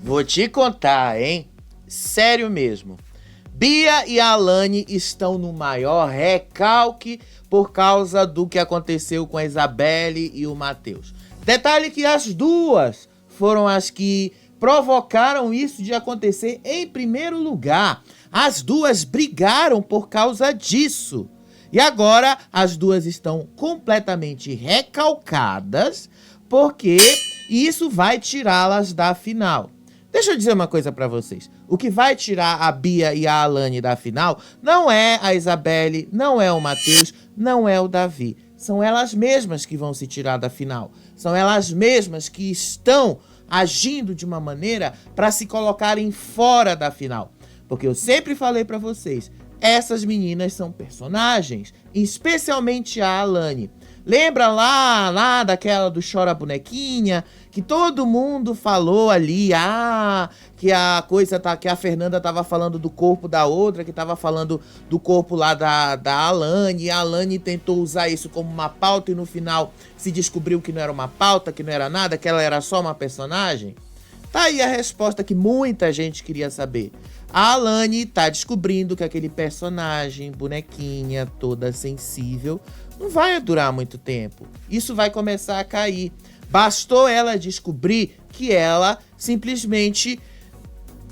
Vou te contar, hein? Sério mesmo. Bia e a Alane estão no maior recalque por causa do que aconteceu com a Isabelle e o Matheus. Detalhe que as duas foram as que provocaram isso de acontecer em primeiro lugar. As duas brigaram por causa disso. E agora as duas estão completamente recalcadas porque isso vai tirá-las da final. Deixa eu dizer uma coisa pra vocês. O que vai tirar a Bia e a Alane da final não é a Isabelle, não é o Matheus, não é o Davi. São elas mesmas que vão se tirar da final. São elas mesmas que estão agindo de uma maneira para se colocarem fora da final. Porque eu sempre falei pra vocês, essas meninas são personagens, especialmente a Alane. Lembra lá daquela do Chora Bonequinha, que todo mundo falou ali, que a Fernanda tava falando do corpo da outra, que tava falando do corpo lá da Alane, e a Alane tentou usar isso como uma pauta e no final se descobriu que não era uma pauta, que não era nada, que ela era só uma personagem? Tá aí a resposta que muita gente queria saber. A Alane tá descobrindo que aquele personagem, bonequinha, toda sensível, não vai durar muito tempo. Isso vai começar a cair. Bastou ela descobrir que ela simplesmente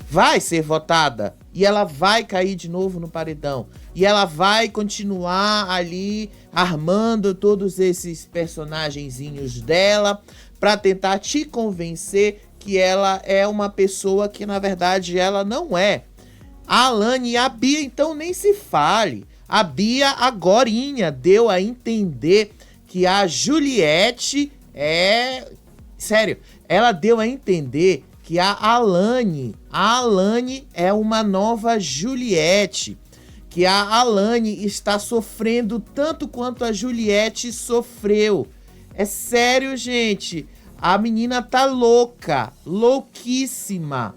vai ser votada. E ela vai cair de novo no paredão. E ela vai continuar ali armando todos esses personagenzinhos dela para tentar te convencer que ela é uma pessoa que, na verdade, ela não é. A Alane e a Bia, então, nem se fale. A Bia, agorinha, deu a entender que a Juliette é... Sério, ela deu a entender que a Alane é uma nova Juliette. Que a Alane está sofrendo tanto quanto a Juliette sofreu. É sério, gente. A menina tá louca, louquíssima.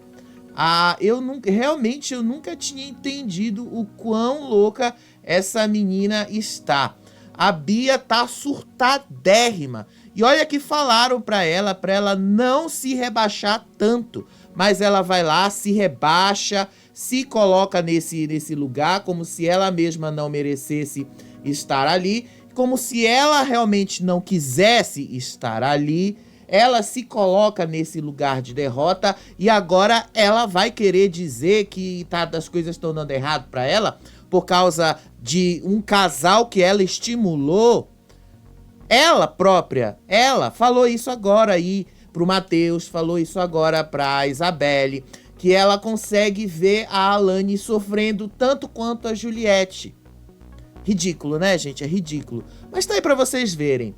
Eu nunca tinha entendido o quão louca essa menina está. A Bia tá surtadérrima. E olha que falaram pra ela não se rebaixar tanto. Mas ela vai lá, se rebaixa, se coloca nesse lugar, como se ela mesma não merecesse estar ali. Como se ela realmente não quisesse estar ali. Ela se coloca nesse lugar de derrota e agora ela vai querer dizer que as coisas estão dando errado para ela por causa de um casal que ela estimulou. Ela própria, ela falou isso agora aí pro Matheus, falou isso agora pra Isabelle, que ela consegue ver a Alane sofrendo tanto quanto a Juliette. Ridículo, né, gente? É ridículo. Mas tá aí pra vocês verem.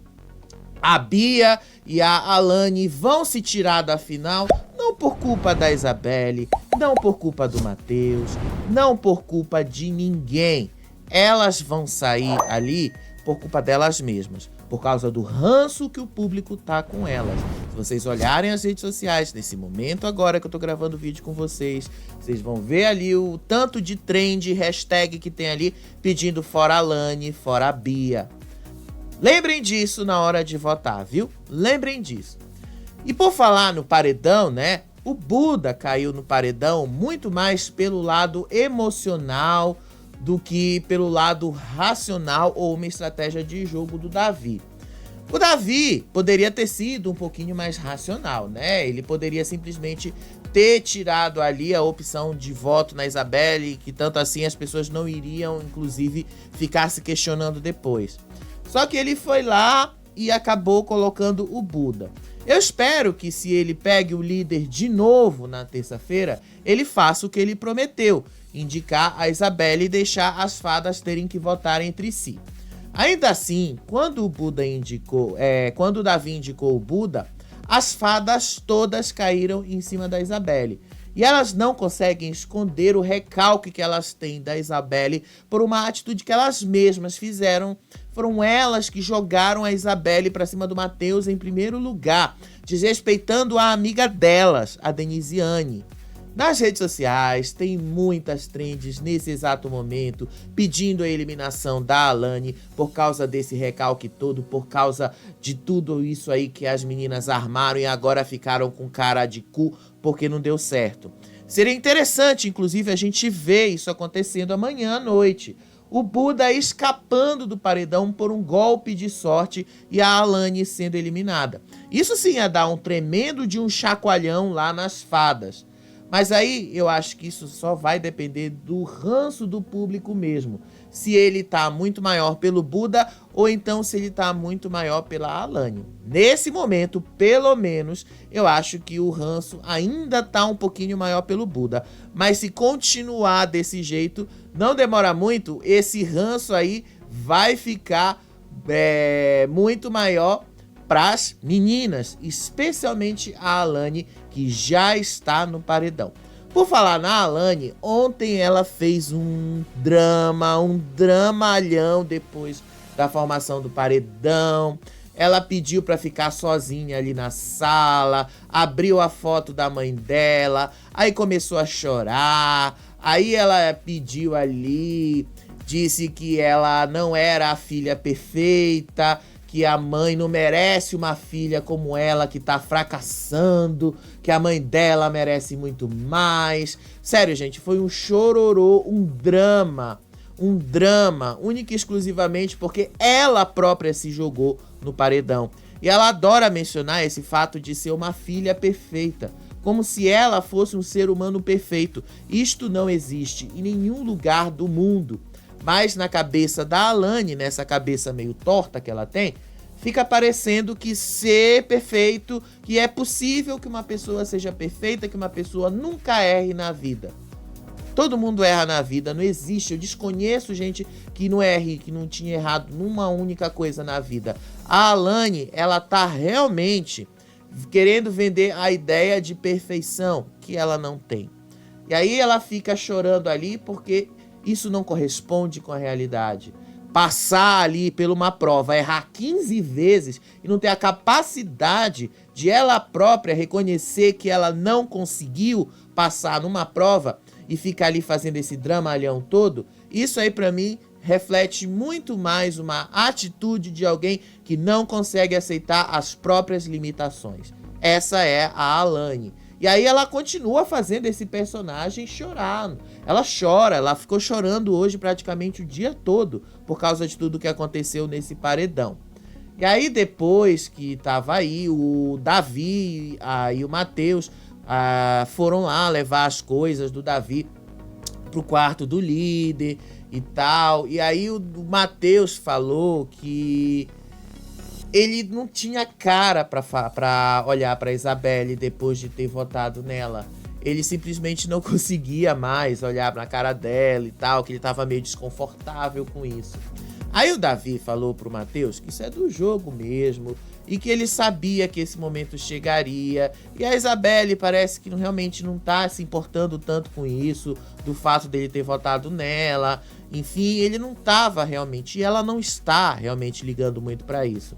A Bia e a Alane vão se tirar da final, não por culpa da Isabelle, não por culpa do Matheus, não por culpa de ninguém. Elas vão sair ali por culpa delas mesmas, por causa do ranço que o público tá com elas. Se vocês olharem as redes sociais, nesse momento agora que eu tô gravando o vídeo com vocês, vocês vão ver ali o tanto de trend, hashtag que tem ali, pedindo fora Alane, fora a Bia. Lembrem disso na hora de votar, viu? Lembrem disso. E por falar no paredão, né? O Buda caiu no paredão muito mais pelo lado emocional do que pelo lado racional ou uma estratégia de jogo do Davi. O Davi poderia ter sido um pouquinho mais racional, né? Ele poderia simplesmente ter tirado ali a opção de voto na Isabelle, que tanto assim as pessoas não iriam, inclusive, ficar se questionando depois. Só que ele foi lá e acabou colocando o Buda. Eu espero que se ele pegue o líder de novo na terça-feira, ele faça o que ele prometeu, indicar a Isabelle e deixar as fadas terem que votar entre si. Ainda assim, quando o Davi indicou o Buda, as fadas todas caíram em cima da Isabelle. E elas não conseguem esconder o recalque que elas têm da Isabelle por uma atitude que elas mesmas fizeram. Foram elas que jogaram a Isabelle para cima do Matheus em primeiro lugar, desrespeitando a amiga delas, a Denisiane. Nas redes sociais tem muitas trends nesse exato momento pedindo a eliminação da Alane por causa desse recalque todo, por causa de tudo isso aí que as meninas armaram e agora ficaram com cara de cu porque não deu certo. Seria interessante, inclusive, a gente ver isso acontecendo amanhã à noite. O Buda escapando do paredão por um golpe de sorte e a Alane sendo eliminada. Isso sim ia dar um tremendo de um chacoalhão lá nas fadas. Mas aí eu acho que isso só vai depender do ranço do público mesmo. Se ele tá muito maior pelo Buda ou então se ele tá muito maior pela Alane. Nesse momento, pelo menos, eu acho que o ranço ainda tá um pouquinho maior pelo Buda. Mas se continuar desse jeito, não demora muito, esse ranço aí vai ficar muito maior para as meninas, especialmente a Alane, que já está no paredão. Por falar na Alane, ontem ela fez um dramalhão depois da formação do paredão. Ela pediu para ficar sozinha ali na sala, abriu a foto da mãe dela, aí começou a chorar, aí ela pediu ali, disse que ela não era a filha perfeita, que a mãe não merece uma filha como ela, que tá fracassando, que a mãe dela merece muito mais. Sério, gente, foi um chororô, um drama, única e exclusivamente porque ela própria se jogou no paredão. E ela adora mencionar esse fato de ser uma filha perfeita, como se ela fosse um ser humano perfeito. Isto não existe em nenhum lugar do mundo. Mas na cabeça da Alane, nessa cabeça meio torta que ela tem, fica parecendo que ser perfeito, que é possível que uma pessoa seja perfeita, que uma pessoa nunca erre na vida. Todo mundo erra na vida, não existe. Eu desconheço gente que não erre, que não tinha errado numa única coisa na vida. A Alane, ela tá realmente querendo vender a ideia de perfeição que ela não tem. E aí ela fica chorando ali porque isso não corresponde com a realidade. Passar ali por uma prova, errar 15 vezes e não ter a capacidade de ela própria reconhecer que ela não conseguiu passar numa prova e ficar ali fazendo esse dramalhão todo, isso aí pra mim reflete muito mais uma atitude de alguém que não consegue aceitar as próprias limitações. Essa é a Alane. E aí ela continua fazendo esse personagem chorar. Ela chora, ela ficou chorando hoje praticamente o dia todo por causa de tudo que aconteceu nesse paredão. E aí depois que tava aí o Davi e o Matheus foram lá levar as coisas do Davi pro quarto do líder e tal. E aí o Matheus falou que ele não tinha cara pra olhar pra Isabelle depois de ter votado nela. Ele simplesmente não conseguia mais olhar na cara dela e tal, que ele tava meio desconfortável com isso. Aí o Davi falou pro Matheus que isso é do jogo mesmo e que ele sabia que esse momento chegaria. E a Isabelle parece que realmente não tá se importando tanto com isso, do fato dele ter votado nela. Enfim, ele não tava realmente, e ela não está realmente ligando muito pra isso.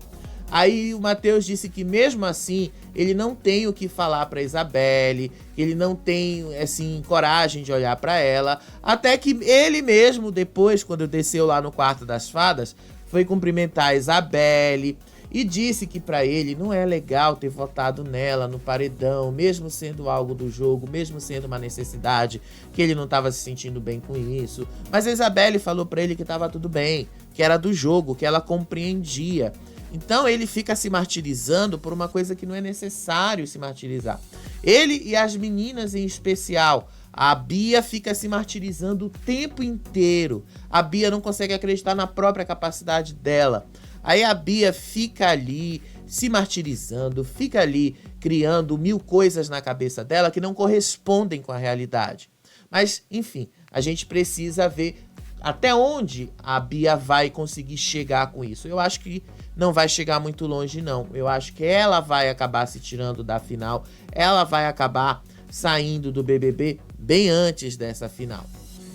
Aí o Matheus disse que mesmo assim ele não tem o que falar pra Isabelle, que ele não tem assim coragem de olhar pra ela, até que ele mesmo depois, quando desceu lá no quarto das fadas, foi cumprimentar a Isabelle e disse que pra ele não é legal ter votado nela no paredão, mesmo sendo algo do jogo, mesmo sendo uma necessidade, que ele não estava se sentindo bem com isso. Mas a Isabelle falou pra ele que estava tudo bem, que era do jogo, que ela compreendia. Então ele fica se martirizando por uma coisa que não é necessário se martirizar. Ele e as meninas em especial. A Bia fica se martirizando o tempo inteiro. A Bia não consegue acreditar na própria capacidade dela. Aí a Bia fica ali se martirizando, fica ali criando 1000 coisas na cabeça dela que não correspondem com a realidade. Mas, enfim, a gente precisa ver até onde a Bia vai conseguir chegar com isso. Eu acho que não vai chegar muito longe, não. Eu acho que ela vai acabar se tirando da final. Ela vai acabar saindo do BBB bem antes dessa final.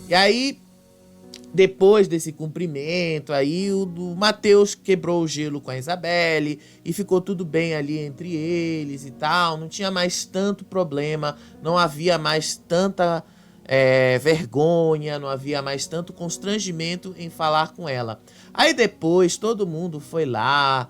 E aí, Depois desse cumprimento, aí o Mateus quebrou o gelo com a Isabelle e ficou tudo bem ali entre eles e tal. Não tinha mais tanto problema, não havia mais tanta vergonha, não havia mais tanto constrangimento em falar com ela. Aí depois todo mundo foi lá,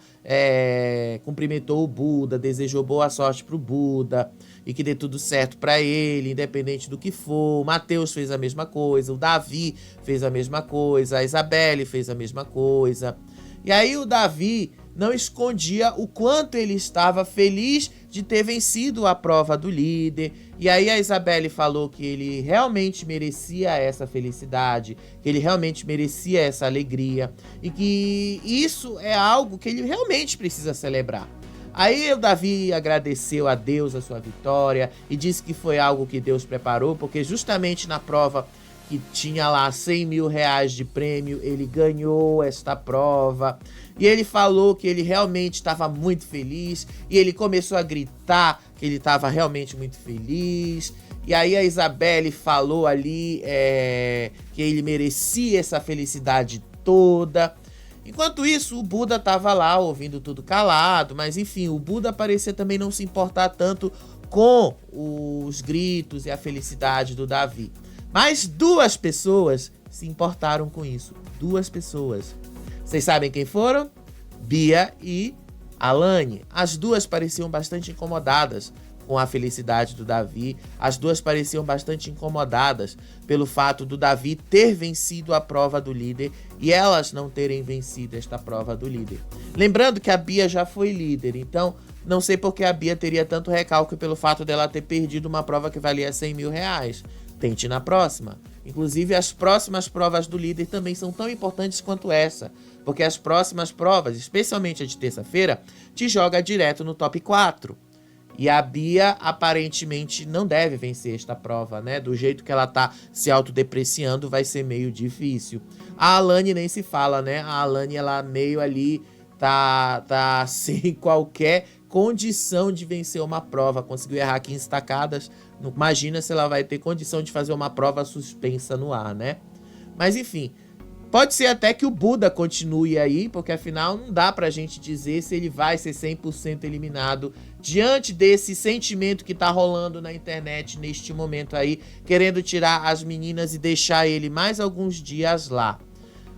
cumprimentou o Buda, desejou boa sorte pro Buda e que dê tudo certo para ele, independente do que for. O Mateus fez a mesma coisa, o Davi fez a mesma coisa, a Isabelle fez a mesma coisa. E aí o Davi não escondia o quanto ele estava feliz de ter vencido a prova do líder. E aí a Isabelle falou que ele realmente merecia essa felicidade, que ele realmente merecia essa alegria e que isso é algo que ele realmente precisa celebrar. Aí o Davi agradeceu a Deus a sua vitória e disse que foi algo que Deus preparou, porque justamente na prova que tinha lá 100 mil reais de prêmio, ele ganhou esta prova. E ele falou que ele realmente estava muito feliz e ele começou a gritar que ele estava realmente muito feliz. E aí a Isabelle falou ali que ele merecia essa felicidade toda. Enquanto isso, o Buda estava lá ouvindo tudo calado, mas enfim, o Buda parecia também não se importar tanto com os gritos e a felicidade do Davi. Mas 2 pessoas se importaram com isso. 2 pessoas. Vocês sabem quem foram? Bia e Alane. As 2 pareciam bastante incomodadas com a felicidade do Davi. As 2 pareciam bastante incomodadas pelo fato do Davi ter vencido a prova do líder e elas não terem vencido esta prova do líder. Lembrando que a Bia já foi líder, então não sei por que a Bia teria tanto recalque pelo fato dela ter perdido uma prova que valia 100 mil reais. Tente na próxima. Inclusive, as próximas provas do líder também são tão importantes quanto essa, porque as próximas provas, especialmente a de terça-feira, te joga direto no top 4. E a Bia aparentemente não deve vencer esta prova, né? Do jeito que ela tá se autodepreciando, vai ser meio difícil. A Alane nem se fala, né? A Alane, ela meio ali tá sem qualquer condição de vencer uma prova. Conseguiu errar 15 tacadas. Não imagina se ela vai ter condição de fazer uma prova suspensa no ar, né? Mas enfim, pode ser até que o Buda continue aí, porque afinal não dá pra gente dizer se ele vai ser 100% eliminado diante desse sentimento que tá rolando na internet neste momento aí, querendo tirar as meninas e deixar ele mais alguns dias lá.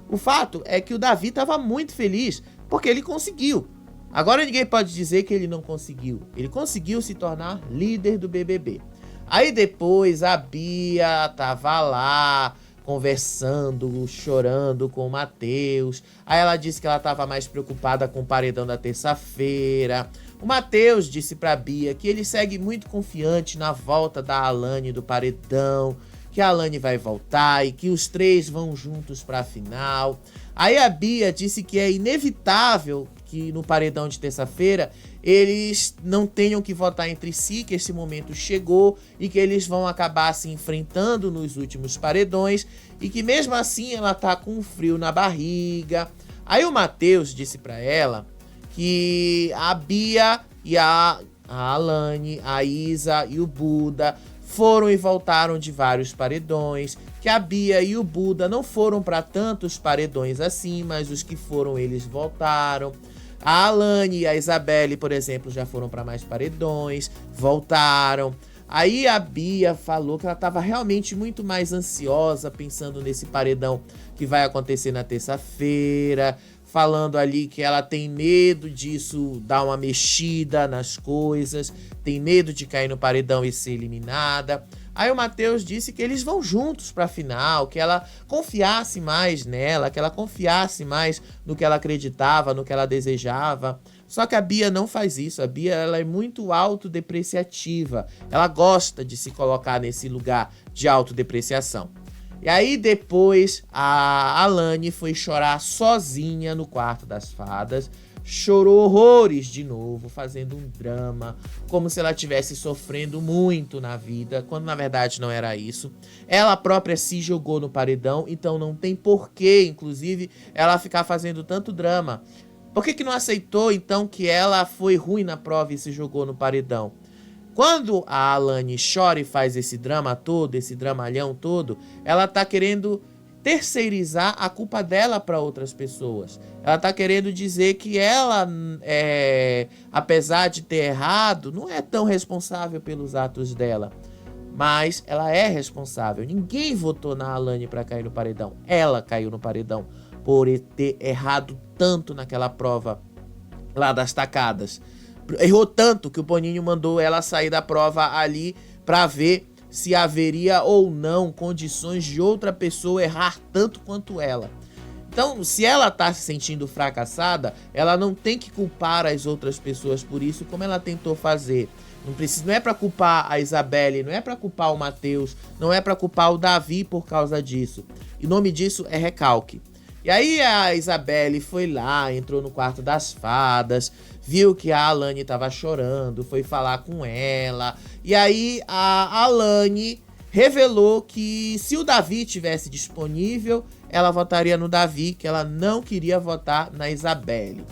O fato é que o Davi tava muito feliz porque ele conseguiu. Agora ninguém pode dizer que ele não conseguiu. Ele conseguiu se tornar líder do BBB. Aí depois a Bia tava lá conversando, chorando com o Mateus. Aí ela disse que ela tava mais preocupada com o paredão da terça-feira. O Mateus disse pra Bia que ele segue muito confiante na volta da Alane do paredão, que a Alane vai voltar e que os 3 vão juntos pra final. Aí a Bia disse que é inevitável que no paredão de terça-feira eles não tenham que votar entre si, que esse momento chegou e que eles vão acabar se enfrentando nos últimos paredões e que mesmo assim ela tá com um frio na barriga. Aí o Mateus disse pra ela que a Bia e a Alane, a Isa e o Buda foram e voltaram de vários paredões, que a Bia e o Buda não foram para tantos paredões assim, mas os que foram eles voltaram. A Alane e a Isabelle, por exemplo, já foram para mais paredões, voltaram. Aí a Bia falou que ela estava realmente muito mais ansiosa pensando nesse paredão que vai acontecer na terça-feira, falando ali que ela tem medo disso dar uma mexida nas coisas, tem medo de cair no paredão e ser eliminada. Aí o Mateus disse que eles vão juntos pra final, que ela confiasse mais nela, que ela confiasse mais no que ela acreditava, no que ela desejava. Só que a Bia não faz isso. A Bia, ela é muito autodepreciativa. Ela gosta de se colocar nesse lugar de autodepreciação. E aí depois a Alane foi chorar sozinha no quarto das fadas. Chorou horrores de novo, fazendo um drama, como se ela estivesse sofrendo muito na vida, quando na verdade não era isso. Ela própria se jogou no paredão, então não tem porquê, inclusive, ela ficar fazendo tanto drama. Por que não aceitou, então, que ela foi ruim na prova e se jogou no paredão? Quando a Alane chora e faz esse drama todo, esse dramalhão todo, ela tá querendo terceirizar a culpa dela para outras pessoas. Ela está querendo dizer que ela, apesar de ter errado, não é tão responsável pelos atos dela. Mas ela é responsável. Ninguém votou na Alane para cair no paredão. Ela caiu no paredão por ter errado tanto naquela prova lá das tacadas. Errou tanto que o Boninho mandou ela sair da prova ali para ver se haveria ou não condições de outra pessoa errar tanto quanto ela. Então, se ela tá se sentindo fracassada, ela não tem que culpar as outras pessoas por isso, como ela tentou fazer. Não é pra culpar a Isabelle, não é pra culpar o Matheus, não é pra culpar o Davi por causa disso. E o nome disso é recalque. E aí a Isabelle foi lá, entrou no quarto das fadas, viu que a Alane tava chorando, foi falar com ela. E aí a Alane revelou que se o Davi tivesse disponível, ela votaria no Davi, que ela não queria votar na Isabelle.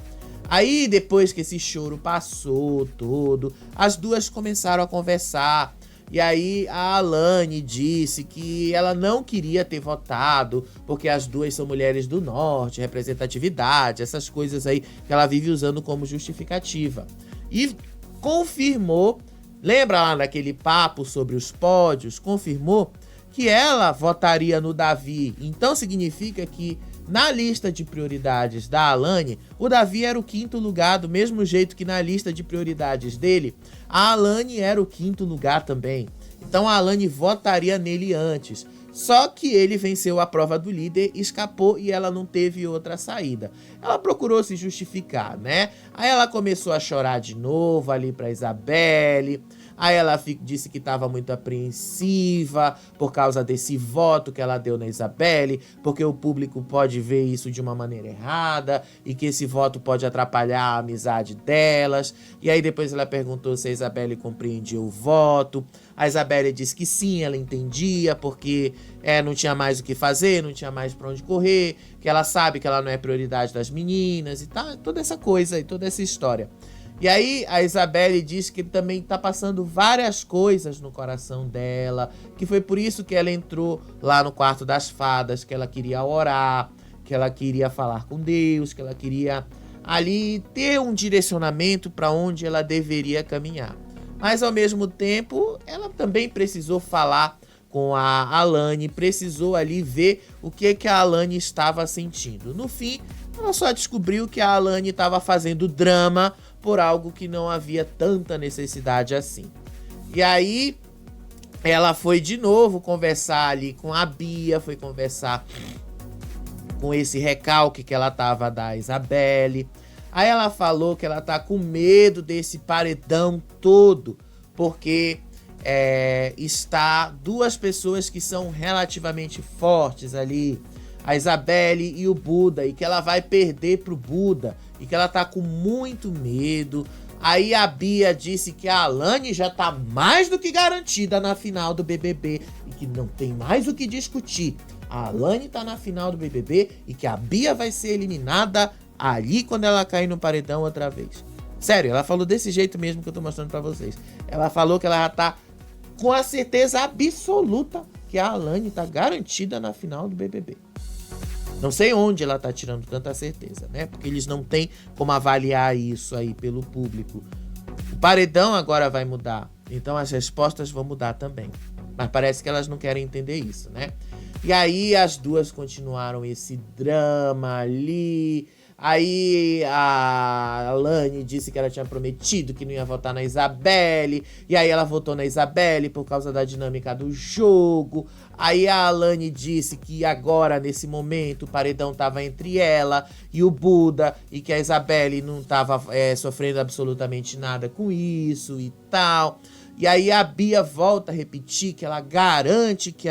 Aí depois que esse choro passou todo, as duas começaram a conversar. E aí a Alane disse que ela não queria ter votado, porque as duas são mulheres do norte, representatividade, essas coisas aí que ela vive usando como justificativa. E confirmou, lembra lá daquele papo sobre os pódios, confirmou que ela votaria no Davi. Então significa que na lista de prioridades da Alane, o Davi era o 5º lugar, do mesmo jeito que na lista de prioridades dele, a Alane era o 5º lugar também. Então a Alane votaria nele antes. Só que ele venceu a prova do líder, escapou e ela não teve outra saída. Ela procurou se justificar, né? Aí ela começou a chorar de novo ali pra Isabelle. Aí ela disse que estava muito apreensiva por causa desse voto que ela deu na Isabelle, porque o público pode ver isso de uma maneira errada e que esse voto pode atrapalhar a amizade delas. E aí depois ela perguntou se a Isabelle compreendia o voto. A Isabelle disse que sim, ela entendia, porque não tinha mais o que fazer, não tinha mais pra onde correr, que ela sabe que ela não é prioridade das meninas e tal, toda essa coisa e toda essa história. E aí a Isabelle disse que também tá passando várias coisas no coração dela, que foi por isso que ela entrou lá no quarto das fadas, que ela queria orar, que ela queria falar com Deus, que ela queria ali ter um direcionamento para onde ela deveria caminhar. Mas ao mesmo tempo, ela também precisou falar com a Alane, precisou ali ver o que a Alane estava sentindo. No fim, ela só descobriu que a Alane estava fazendo drama por algo que não havia tanta necessidade assim. E aí, ela foi de novo conversar ali com a Bia, foi conversar com esse recalque que ela tava da Isabelle. Aí ela falou que ela tá com medo desse paredão todo, porque está duas pessoas que são relativamente fortes ali, a Isabelle e o Buda, e que ela vai perder pro Buda, e que ela tá com muito medo. Aí a Bia disse que a Alane já tá mais do que garantida na final do BBB e que não tem mais o que discutir. A Alane tá na final do BBB e que a Bia vai ser eliminada ali quando ela cair no paredão outra vez. Sério, ela falou desse jeito mesmo que eu tô mostrando pra vocês. Ela falou que ela já tá com a certeza absoluta que a Alane tá garantida na final do BBB. Não sei onde ela tá tirando tanta certeza, né? Porque eles não têm como avaliar isso aí pelo público. O paredão agora vai mudar, então as respostas vão mudar também. Mas parece que elas não querem entender isso, né? E aí as duas continuaram esse drama ali. Aí a Alane disse que ela tinha prometido que não ia votar na Isabelle. E aí ela votou na Isabelle por causa da dinâmica do jogo. Aí a Alane disse que agora, nesse momento, o paredão tava entre ela e o Buda. E que a Isabelle não tava sofrendo absolutamente nada com isso e tal. E aí a Bia volta a repetir que ela garante que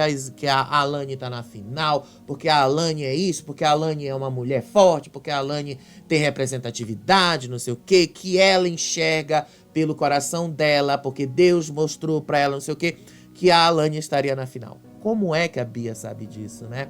a Alane tá na final, porque a Alane é isso, porque a Alane é uma mulher forte, porque a Alane tem representatividade, não sei o quê, que ela enxerga pelo coração dela, porque Deus mostrou pra ela, não sei o quê, que a Alane estaria na final. Como é que a Bia sabe disso, né?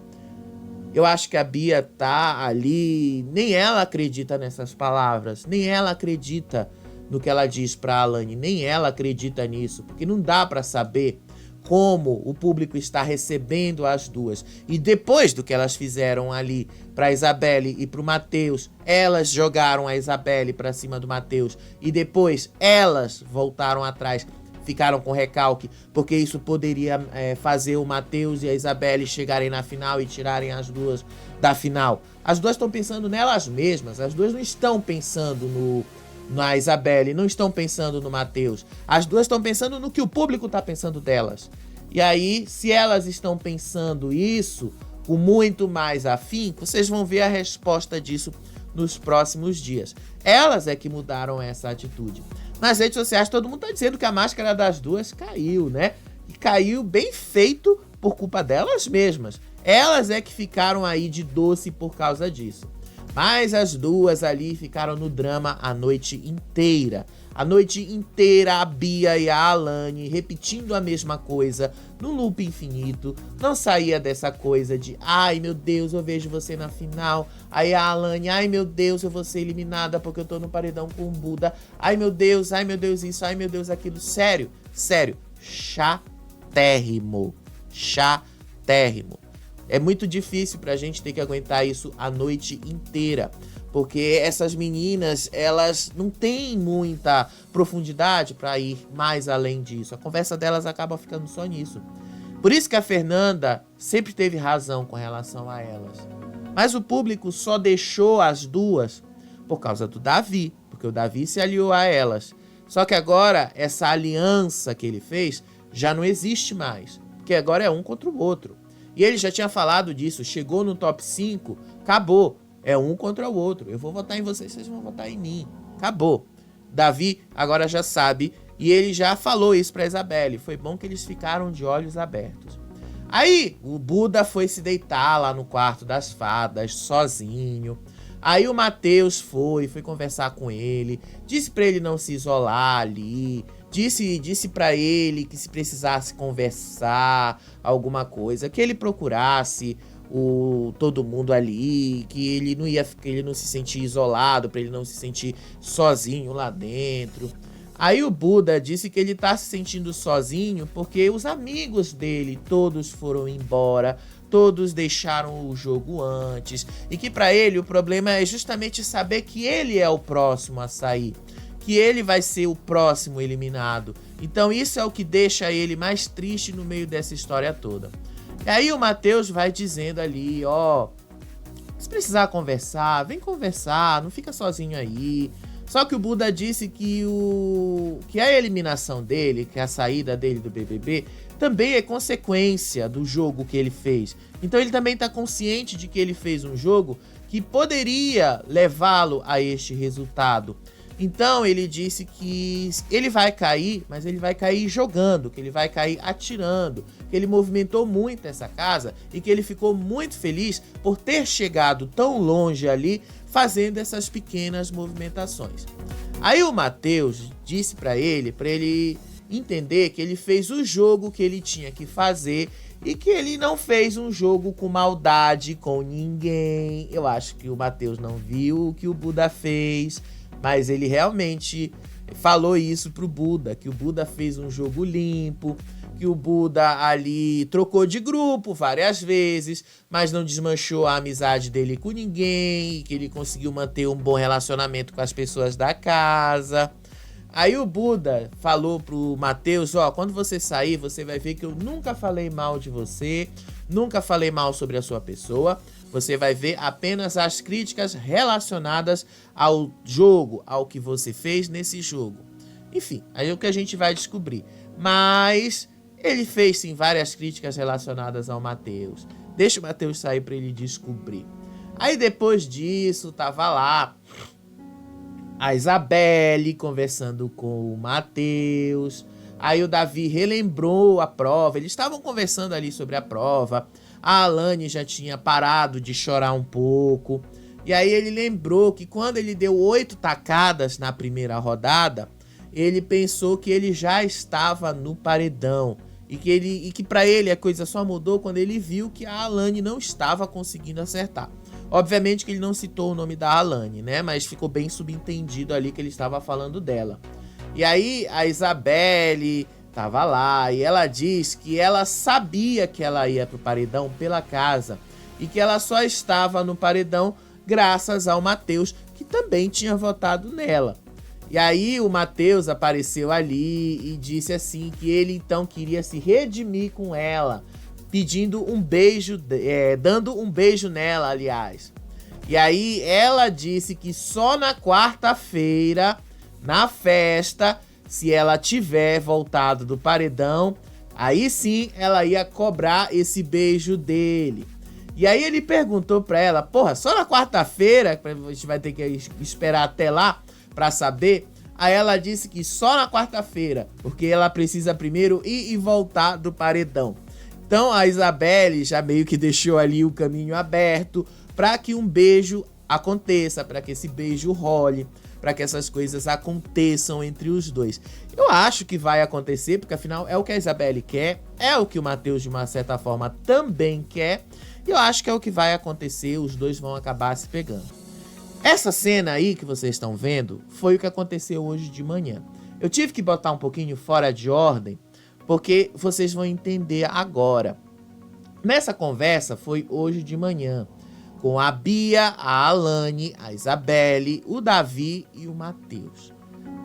Eu acho que a Bia tá ali, nem ela acredita nessas palavras, nem ela acredita no que ela diz pra Alane, nem ela acredita nisso, porque não dá pra saber como o público está recebendo as duas. E depois do que elas fizeram ali para Isabelle e para o Matheus, elas jogaram a Isabelle para cima do Matheus e depois elas voltaram atrás, ficaram com recalque, porque isso poderia fazer o Matheus e a Isabelle chegarem na final e tirarem as duas da final. As duas estão pensando nelas mesmas, as duas não estão pensando na Isabelle, não estão pensando no Matheus. As duas estão pensando no que o público está pensando delas. E aí, se elas estão pensando isso com muito mais afinco, vocês vão ver a resposta disso nos próximos dias. Elas é que mudaram essa atitude. Nas redes sociais, todo mundo tá dizendo que a máscara das duas caiu, né? E caiu bem feito por culpa delas mesmas. Elas é que ficaram aí de doce por causa disso. Mas as duas ali ficaram no drama a noite inteira. A noite inteira a Bia e a Alane repetindo a mesma coisa no loop infinito. Não saía dessa coisa de ai meu Deus, eu vejo você na final. Aí a Alane, ai meu Deus, eu vou ser eliminada porque eu tô no paredão com o Buda. Ai meu Deus isso, ai meu Deus aquilo. Sério, chatérrimo. É muito difícil pra gente ter que aguentar isso a noite inteira. Porque essas meninas, elas não têm muita profundidade pra ir mais além disso. A conversa delas acaba ficando só nisso. Por isso que a Fernanda sempre teve razão com relação a elas. Mas o público só deixou as duas por causa do Davi. Porque o Davi se aliou a elas. Só que agora, essa aliança que ele fez já não existe mais. Porque agora é um contra o outro. E ele já tinha falado disso, chegou no top 5, acabou. É um contra o outro. Eu vou votar em vocês, vocês vão votar em mim. Acabou. Davi agora já sabe e ele já falou isso pra Isabelle. Foi bom que eles ficaram de olhos abertos. Aí o Buda foi se deitar lá no quarto das fadas, sozinho. Aí o Matheus foi conversar com ele, disse pra ele não se isolar ali. Disse pra ele que se precisasse conversar alguma coisa, que ele procurasse todo mundo ali, que ele não se sentir isolado, pra ele não se sentir sozinho lá dentro. Aí o Buda disse que ele tá se sentindo sozinho porque os amigos dele todos foram embora, todos deixaram o jogo antes, e que pra ele o problema é justamente saber que ele é o próximo a sair. Que ele vai ser o próximo eliminado. Então isso é o que deixa ele mais triste no meio dessa história toda. E aí o Matheus vai dizendo ali, ó, se precisar conversar, vem conversar, não fica sozinho aí. Só que o Buda disse que a eliminação dele, que a saída dele do BBB, também é consequência do jogo que ele fez. Então ele também está consciente de que ele fez um jogo que poderia levá-lo a este resultado. Então ele disse que ele vai cair, mas ele vai cair jogando, que ele vai cair atirando, que ele movimentou muito essa casa e que ele ficou muito feliz por ter chegado tão longe ali fazendo essas pequenas movimentações. Aí o Matheus disse para ele entender que ele fez o jogo que ele tinha que fazer e que ele não fez um jogo com maldade com ninguém. Eu acho que o Matheus não viu o que o Buda fez, mas ele realmente falou isso pro Buda, que o Buda fez um jogo limpo, que o Buda ali trocou de grupo várias vezes, mas não desmanchou a amizade dele com ninguém, que ele conseguiu manter um bom relacionamento com as pessoas da casa. Aí o Buda falou pro Matheus, ó, quando você sair, você vai ver que eu nunca falei mal de você, nunca falei mal sobre a sua pessoa. Você vai ver apenas as críticas relacionadas ao jogo, ao que você fez nesse jogo. Enfim, aí é o que a gente vai descobrir. Mas ele fez sim várias críticas relacionadas ao Matheus. Deixa o Matheus sair para ele descobrir. Aí depois disso, tava lá a Isabelle conversando com o Matheus. Aí o Davi relembrou a prova. Eles estavam conversando ali sobre a prova. A Alane já tinha parado de chorar um pouco. E aí ele lembrou que quando ele deu 8 tacadas na primeira rodada, ele pensou que ele já estava no paredão. E que pra ele a coisa só mudou quando ele viu que a Alane não estava conseguindo acertar. Obviamente que ele não citou o nome da Alane, né? Mas ficou bem subentendido ali que ele estava falando dela. E aí a Isabelle estava lá e ela diz que ela sabia que ela ia pro paredão pela casa e que ela só estava no paredão graças ao Matheus, que também tinha votado nela. E aí o Matheus apareceu ali e disse assim que ele então queria se redimir com ela, pedindo um beijo, dando um beijo nela, aliás. E aí ela disse que só na quarta-feira, na festa, se ela tiver voltado do paredão, aí sim ela ia cobrar esse beijo dele. E aí ele perguntou pra ela, porra, só na quarta-feira, a gente vai ter que esperar até lá pra saber. Aí ela disse que só na quarta-feira, porque ela precisa primeiro ir e voltar do paredão. Então a Isabelle já meio que deixou ali o caminho aberto para que um beijo aconteça, para que esse beijo role, para que essas coisas aconteçam entre os dois. Eu acho que vai acontecer, porque afinal é o que a Isabelle quer, é o que o Matheus de uma certa forma também quer, e eu acho que é o que vai acontecer, os dois vão acabar se pegando. Essa cena aí que vocês estão vendo foi o que aconteceu hoje de manhã. Eu tive que botar um pouquinho fora de ordem, porque vocês vão entender agora. Nessa conversa foi hoje de manhã, com a Bia, a Alane, a Isabelle, o Davi e o Matheus.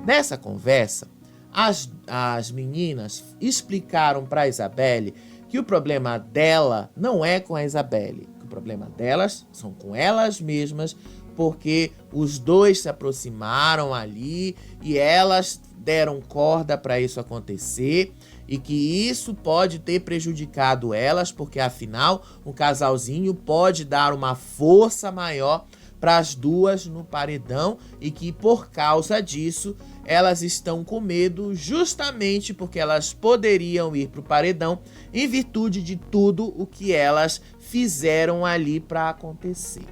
Nessa conversa, as meninas explicaram para a Isabelle que o problema dela não é com a Isabelle, que o problema delas são com elas mesmas, porque os dois se aproximaram ali e elas deram corda para isso acontecer e que isso pode ter prejudicado elas, porque afinal um casalzinho pode dar uma força maior para as duas no paredão e que por causa disso elas estão com medo justamente porque elas poderiam ir para o paredão em virtude de tudo o que elas fizeram ali para acontecer.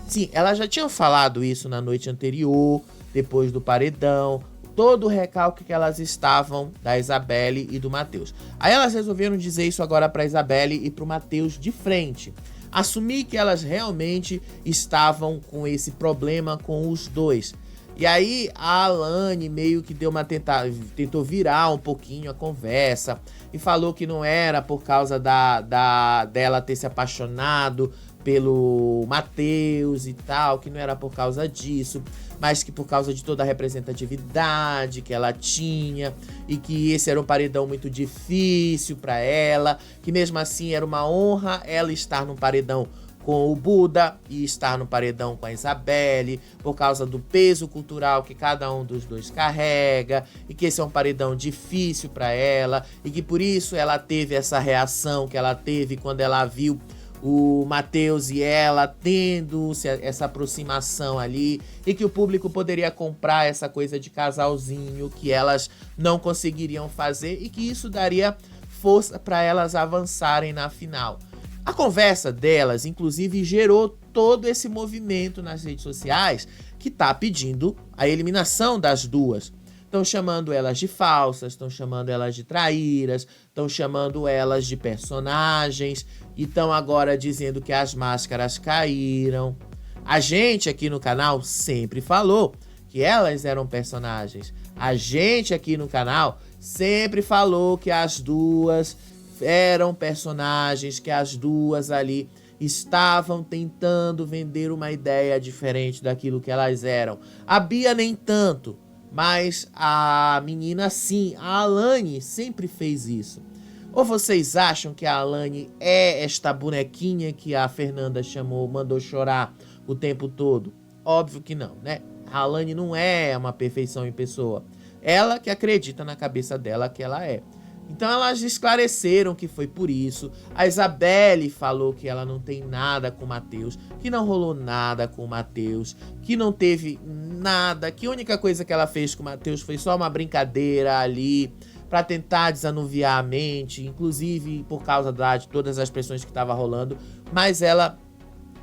Sim, elas já tinham falado isso na noite anterior, depois do paredão, todo o recalque que elas estavam da Isabelle e do Matheus. Aí elas resolveram dizer isso agora para Isabelle e para o Matheus de frente. Assumir que elas realmente estavam com esse problema com os dois. E aí a Alane meio que deu uma tentou virar um pouquinho a conversa e falou que não era por causa dela ter se apaixonado pelo Matheus e tal, que não era por causa disso, mas que por causa de toda a representatividade que ela tinha e que esse era um paredão muito difícil para ela, que mesmo assim era uma honra ela estar num paredão com o Buda e estar no paredão com a Isabelle, por causa do peso cultural que cada um dos dois carrega, e que esse é um paredão difícil para ela, e que por isso ela teve essa reação que ela teve quando ela viu o Matheus e ela tendo essa aproximação ali, e que o público poderia comprar essa coisa de casalzinho que elas não conseguiriam fazer, e que isso daria força para elas avançarem na final. A conversa delas, inclusive, gerou todo esse movimento nas redes sociais que tá pedindo a eliminação das duas. Estão chamando elas de falsas, estão chamando elas de traíras, estão chamando elas de personagens e estão agora dizendo que as máscaras caíram. A gente aqui no canal sempre falou que elas eram personagens. A gente aqui no canal sempre falou que as duas eram personagens, que as duas ali estavam tentando vender uma ideia diferente daquilo que elas eram. A Bia nem tanto, mas a menina sim, a Alane sempre fez isso. Ou vocês acham que a Alane é esta bonequinha que a Fernanda mandou chorar o tempo todo? Óbvio que não, né? A Alane não é uma perfeição em pessoa. Ela que acredita na cabeça dela que ela é. Então elas esclareceram que foi por isso. A Isabelle falou que ela não tem nada com o Matheus, que não rolou nada com o Matheus, que não teve nada, que a única coisa que ela fez com o Matheus foi só uma brincadeira ali para tentar desanuviar a mente, inclusive por causa de todas as pressões que estavam rolando, mas ela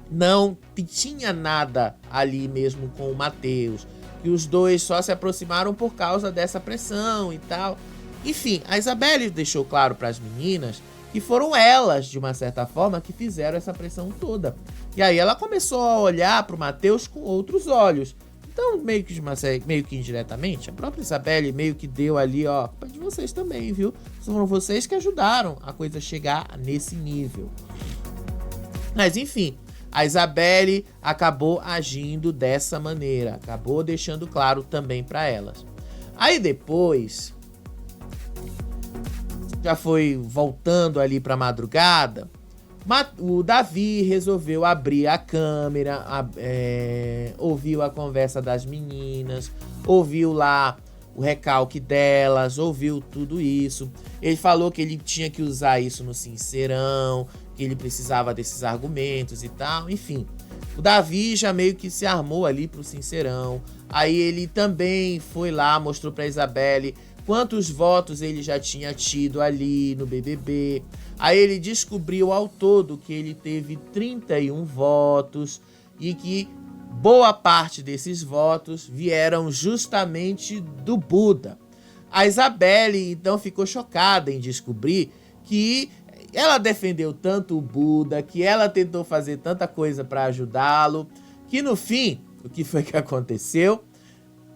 não tinha nada ali mesmo com o Matheus, que os dois só se aproximaram por causa dessa pressão e tal. Enfim, a Isabelle deixou claro para as meninas que foram elas, de uma certa forma, que fizeram essa pressão toda. E aí ela começou a olhar para o Matheus com outros olhos. Então Então, meio que indiretamente, a própria Isabelle meio que deu ali, ó, culpa de vocês também, viu? Foram vocês que ajudaram a coisa chegar nesse nível. Mas, enfim, a Isabelle acabou agindo dessa maneira, acabou deixando claro também para elas. Aí depois, já foi voltando ali pra madrugada, o Davi resolveu abrir a câmera, ouviu a conversa das meninas, ouviu lá o recalque delas, ouviu tudo isso. Ele falou que ele tinha que usar isso no Sincerão, que ele precisava desses argumentos e tal, enfim. O Davi já meio que se armou ali pro Sincerão. Aí ele também foi lá, mostrou pra Isabelle quantos votos ele já tinha tido ali no BBB. Aí ele descobriu ao todo que ele teve 31 votos e que boa parte desses votos vieram justamente do Buda. A Isabelle então ficou chocada em descobrir que ela defendeu tanto o Buda, que ela tentou fazer tanta coisa para ajudá-lo, que no fim, o que foi que aconteceu?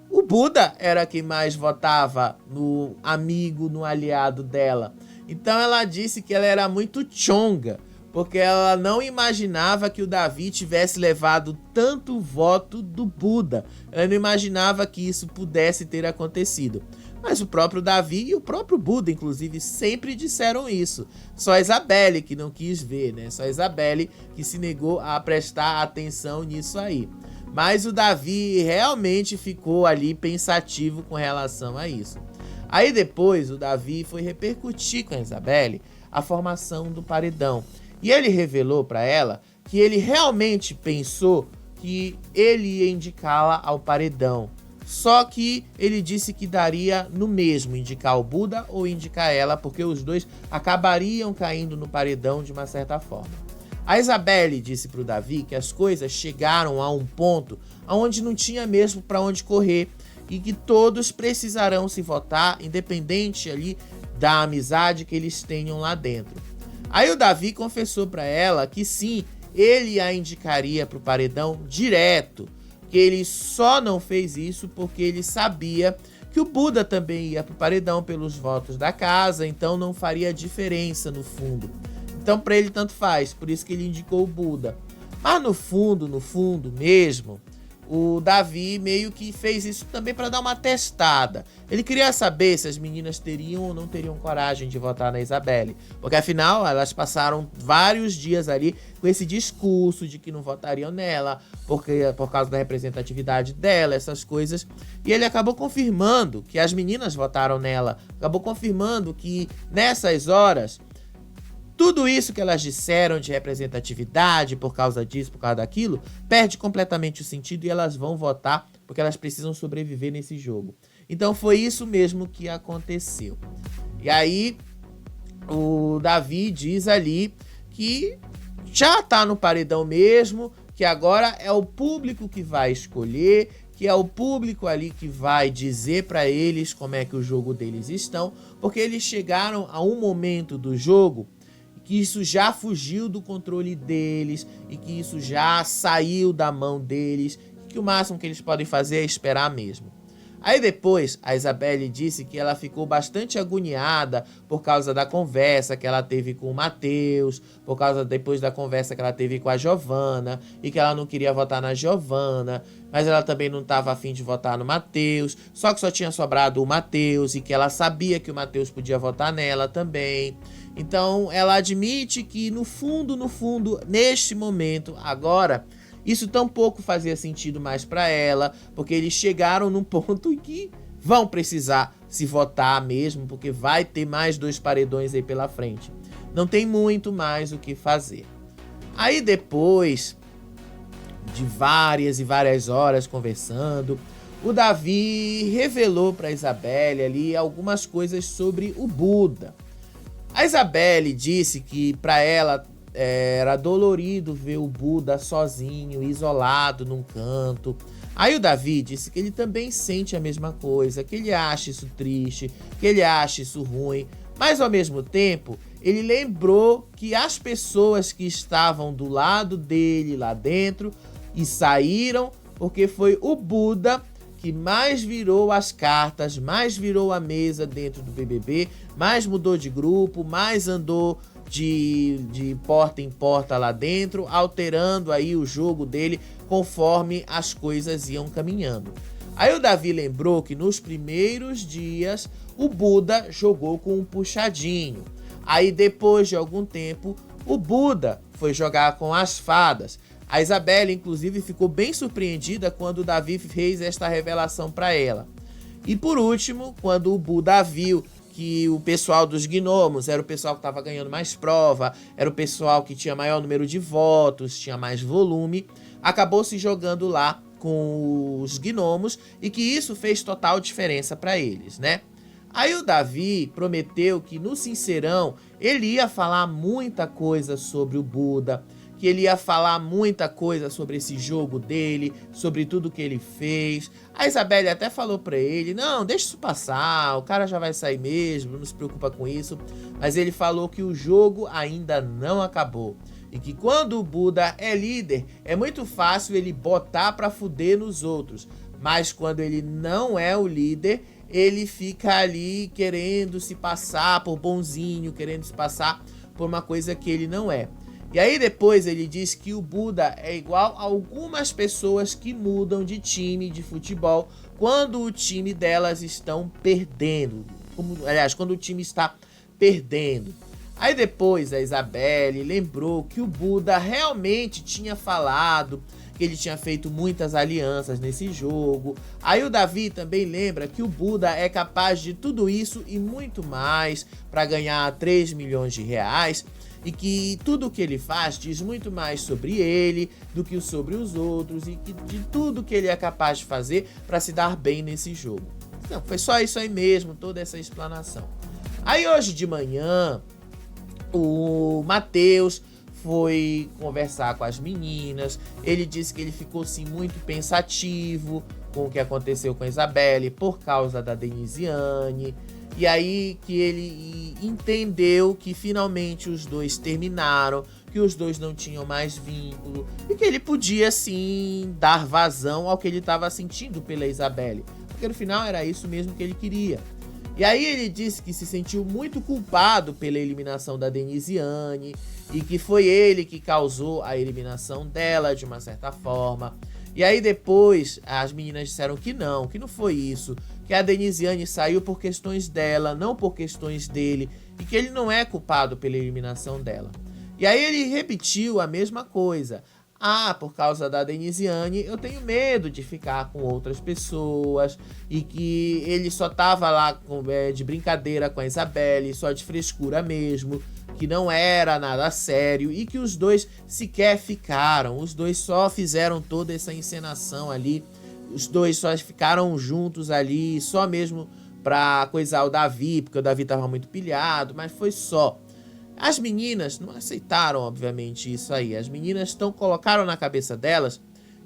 O Buda era quem mais votava no amigo, no aliado dela. Então ela disse que ela era muito chonga, porque ela não imaginava que o Davi tivesse levado tanto voto do Buda. Ela não imaginava que isso pudesse ter acontecido. Mas o próprio Davi e o próprio Buda, inclusive, sempre disseram isso. Só a Isabelle que não quis ver, né? Só a Isabelle que se negou a prestar atenção nisso aí. Mas o Davi realmente ficou ali pensativo com relação a isso. Aí depois o Davi foi repercutir com a Isabelle a formação do paredão. E ele revelou para ela que ele realmente pensou que ele ia indicá-la ao paredão. Só que ele disse que daria no mesmo indicar o Buda ou indicar ela, porque os dois acabariam caindo no paredão de uma certa forma. A Isabelle disse para o Davi que as coisas chegaram a um ponto onde não tinha mesmo para onde correr e que todos precisarão se votar, independente ali da amizade que eles tenham lá dentro. Aí o Davi confessou para ela que sim, ele a indicaria para o paredão direto, que ele só não fez isso porque ele sabia que o Buda também ia para o paredão pelos votos da casa, então não faria diferença no fundo. Então para ele tanto faz, por isso que ele indicou o Buda. Mas no fundo mesmo, o Davi meio que fez isso também para dar uma testada. Ele queria saber se as meninas teriam ou não teriam coragem de votar na Isabelle. Porque afinal, elas passaram vários dias ali com esse discurso de que não votariam nela, por causa da representatividade dela, essas coisas. E ele acabou confirmando que as meninas votaram nela. Acabou confirmando que nessas horas, tudo isso que elas disseram de representatividade, por causa disso, por causa daquilo, perde completamente o sentido e elas vão votar porque elas precisam sobreviver nesse jogo. Então foi isso mesmo que aconteceu. E aí o Davi diz ali que já tá no paredão mesmo, que agora é o público que vai escolher, que é o público ali que vai dizer para eles como é que o jogo deles estão, porque eles chegaram a um momento do jogo que isso já fugiu do controle deles e que isso já saiu da mão deles, e que o máximo que eles podem fazer é esperar mesmo. Aí depois, a Isabelle disse que ela ficou bastante agoniada por causa da conversa que ela teve com o Matheus, por causa depois da conversa que ela teve com a Giovana, e que ela não queria votar na Giovana, mas ela também não estava afim de votar no Matheus, só que só tinha sobrado o Matheus, e que ela sabia que o Matheus podia votar nela também. Então ela admite que no fundo, neste momento, agora, isso tampouco fazia sentido mais para ela, porque eles chegaram num ponto em que vão precisar se votar mesmo, porque vai ter mais 2 paredões aí pela frente. Não tem muito mais o que fazer. Aí depois de várias e várias horas conversando, o Davi revelou para Isabelle ali algumas coisas sobre o Buda. A Isabelle disse que para ela era dolorido ver o Buda sozinho, isolado num canto. Aí o Davi disse que ele também sente a mesma coisa, que ele acha isso triste, que ele acha isso ruim, mas ao mesmo tempo ele lembrou que as pessoas que estavam do lado dele lá dentro e saíram porque foi o Buda que mais virou as cartas, mais virou a mesa dentro do BBB, mais mudou de grupo, mais andou de porta em porta lá dentro, alterando aí o jogo dele conforme as coisas iam caminhando. Aí o Davi lembrou que nos primeiros dias o Buda jogou com um puxadinho. Aí depois de algum tempo o Buda foi jogar com as fadas. A Isabelle, inclusive, ficou bem surpreendida quando o Davi fez esta revelação para ela. E por último, quando o Buda viu que o pessoal dos gnomos era o pessoal que estava ganhando mais prova, era o pessoal que tinha maior número de votos, tinha mais volume, acabou se jogando lá com os gnomos e que isso fez total diferença para eles, né? Aí o Davi prometeu que no Sincerão ele ia falar muita coisa sobre o Buda, que ele ia falar muita coisa sobre esse jogo dele, sobre tudo que ele fez. A Isabelle até falou pra ele, não, deixa isso passar, o cara já vai sair mesmo, não se preocupa com isso. Mas ele falou que o jogo ainda não acabou. E que quando o Buda é líder, é muito fácil ele botar pra fuder nos outros. Mas quando ele não é o líder, ele fica ali querendo se passar por bonzinho, querendo se passar por uma coisa que ele não é. E aí depois ele diz que o Buda é igual a algumas pessoas que mudam de time de futebol quando o time delas estão perdendo. Quando o time está perdendo. Aí depois a Isabelle lembrou que o Buda realmente tinha falado que ele tinha feito muitas alianças nesse jogo. Aí o Davi também lembra que o Buda é capaz de tudo isso e muito mais para ganhar 3 milhões de reais. E que tudo o que ele faz diz muito mais sobre ele do que sobre os outros. E que de tudo que ele é capaz de fazer para se dar bem nesse jogo. Não, foi só isso aí mesmo, toda essa explanação. Aí hoje de manhã, o Matheus foi conversar com as meninas. Ele disse que ele ficou sim muito pensativo com o que aconteceu com a Isabelle por causa da Denisiane. E aí que ele entendeu que finalmente os dois terminaram, que os dois não tinham mais vínculo e que ele podia sim dar vazão ao que ele estava sentindo pela Isabelle, porque no final era isso mesmo que ele queria. E aí ele disse que se sentiu muito culpado pela eliminação da Denisiane e que foi ele que causou a eliminação dela de uma certa forma. E aí depois as meninas disseram que não foi isso, que a Denisiane saiu por questões dela, não por questões dele, e que ele não é culpado pela eliminação dela. E aí ele repetiu a mesma coisa. Por causa da Denisiane, eu tenho medo de ficar com outras pessoas, e que ele só tava lá de brincadeira com a Isabelle, só de frescura mesmo, que não era nada sério e que os dois sequer ficaram. Os dois só fizeram toda essa encenação ali. Os dois só ficaram juntos ali, só mesmo pra coisar o Davi, porque o Davi tava muito pilhado, mas foi só. As meninas não aceitaram, obviamente, isso aí. As meninas colocaram na cabeça delas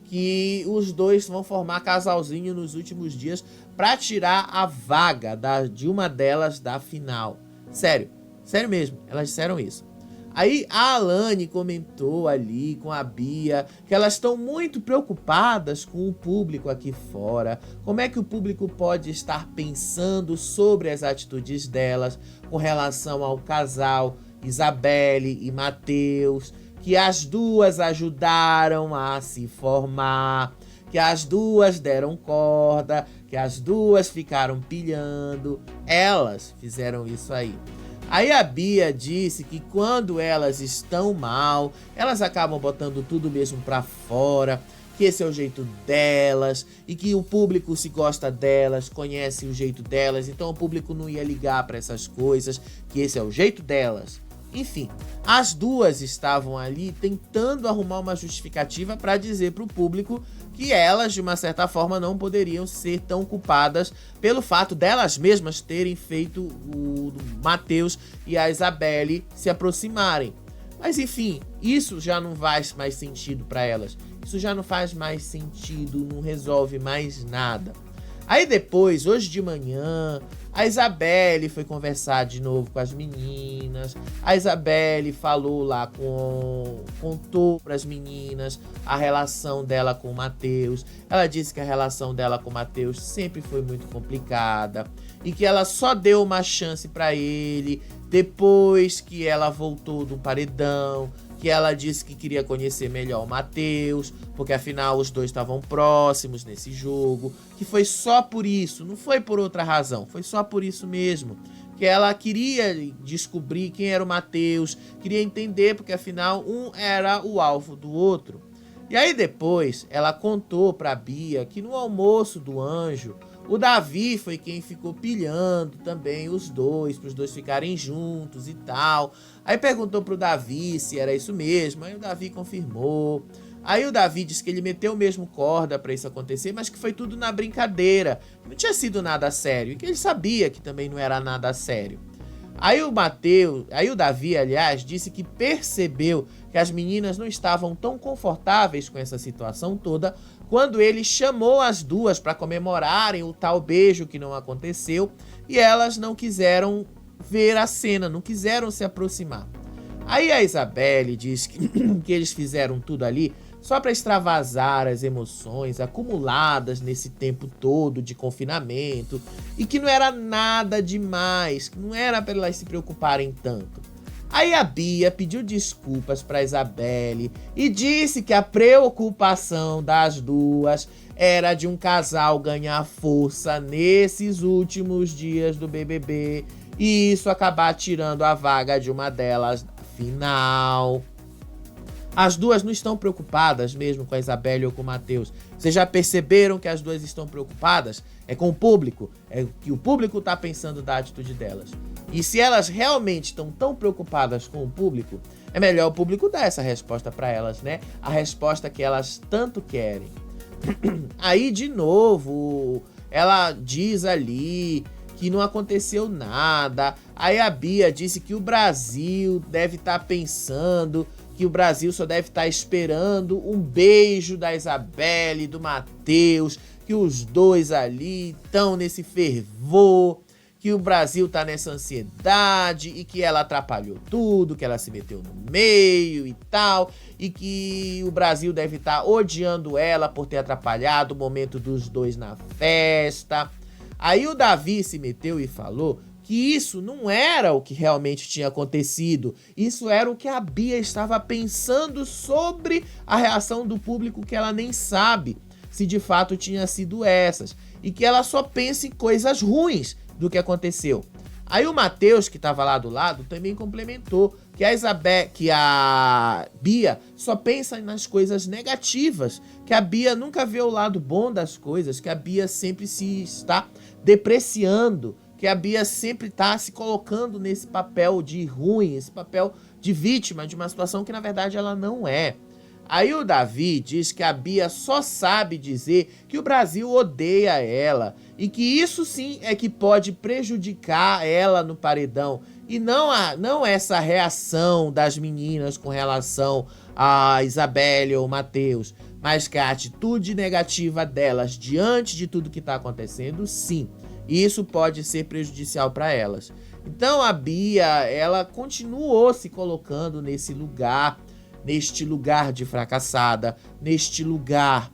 que os dois vão formar casalzinho nos últimos dias pra tirar a vaga de uma delas da final. Sério mesmo, elas disseram isso. Aí a Alane comentou ali com a Bia que elas estão muito preocupadas com o público aqui fora. Como é que o público pode estar pensando sobre as atitudes delas com relação ao casal Isabelle e Matheus, que as duas ajudaram a se formar, que as duas deram corda, que as duas ficaram pilhando. Elas fizeram isso aí. Aí a Bia disse que quando elas estão mal, elas acabam botando tudo mesmo pra fora, que esse é o jeito delas, e que o público se gosta delas, conhece o jeito delas, então o público não ia ligar pra essas coisas, que esse é o jeito delas. Enfim, as duas estavam ali tentando arrumar uma justificativa para dizer para o público que elas, de uma certa forma, não poderiam ser tão culpadas pelo fato delas mesmas terem feito o Matheus e a Isabelle se aproximarem. Mas enfim, isso já não faz mais sentido para elas. Isso já não faz mais sentido, não resolve mais nada. Aí depois, hoje de manhã, a Isabelle foi conversar de novo com as meninas. A Isabelle falou lá contou para as meninas a relação dela com o Matheus. Ela disse que a relação dela com o Matheus sempre foi muito complicada e que ela só deu uma chance para ele depois que ela voltou do paredão, que ela disse que queria conhecer melhor o Matheus, porque afinal os dois estavam próximos nesse jogo, que foi só por isso, não foi por outra razão, foi só por isso mesmo, que ela queria descobrir quem era o Matheus, queria entender, porque afinal um era o alvo do outro. E aí depois ela contou pra Bia que no almoço do Anjo, o Davi foi quem ficou pilhando também os dois, para os dois ficarem juntos e tal. Aí perguntou pro Davi se era isso mesmo, aí o Davi confirmou. Aí o Davi disse que ele meteu mesmo corda pra isso acontecer, mas que foi tudo na brincadeira, que não tinha sido nada sério, e que ele sabia que também não era nada sério. Aí o Davi, aliás, disse que percebeu que as meninas não estavam tão confortáveis com essa situação toda quando ele chamou as duas para comemorarem o tal beijo que não aconteceu e elas não quiseram ver a cena, não quiseram se aproximar. Aí a Isabelle diz que eles fizeram tudo ali só para extravasar as emoções acumuladas nesse tempo todo de confinamento e que não era nada demais, que não era para elas se preocuparem tanto. Aí a Bia pediu desculpas para Isabelle e disse que a preocupação das duas era de um casal ganhar força nesses últimos dias do BBB e isso acabar tirando a vaga de uma delas na final. As duas não estão preocupadas mesmo com a Isabelle ou com o Matheus. Vocês já perceberam que as duas estão preocupadas? É com o público. É o que o público tá pensando da atitude delas. E se elas realmente estão tão preocupadas com o público, é melhor o público dar essa resposta para elas, né? A resposta que elas tanto querem. Aí, de novo, ela diz ali que não aconteceu nada. Aí a Bia disse que o Brasil deve estar pensando que o Brasil só deve estar esperando um beijo da Isabelle e do Matheus, que os dois ali estão nesse fervor, que o Brasil tá nessa ansiedade e que ela atrapalhou tudo, que ela se meteu no meio e tal, e que o Brasil deve estar odiando ela por ter atrapalhado o momento dos dois na festa. Aí o Davi se meteu e falou que isso não era o que realmente tinha acontecido. Isso era o que a Bia estava pensando sobre a reação do público, que ela nem sabe se de fato tinha sido essas. E que ela só pensa em coisas ruins do que aconteceu. Aí o Matheus, que estava lá do lado, também complementou que a Bia só pensa nas coisas negativas, que a Bia nunca vê o lado bom das coisas, que a Bia sempre se está depreciando, que a Bia sempre está se colocando nesse papel de ruim, esse papel de vítima de uma situação que na verdade ela não é. Aí o Davi diz que a Bia só sabe dizer que o Brasil odeia ela e que isso sim é que pode prejudicar ela no paredão e não essa reação das meninas com relação a Isabelle ou Matheus, mas que a atitude negativa delas diante de tudo que está acontecendo, sim. Isso pode ser prejudicial para elas. Então a Bia, ela continuou se colocando neste lugar de fracassada, neste lugar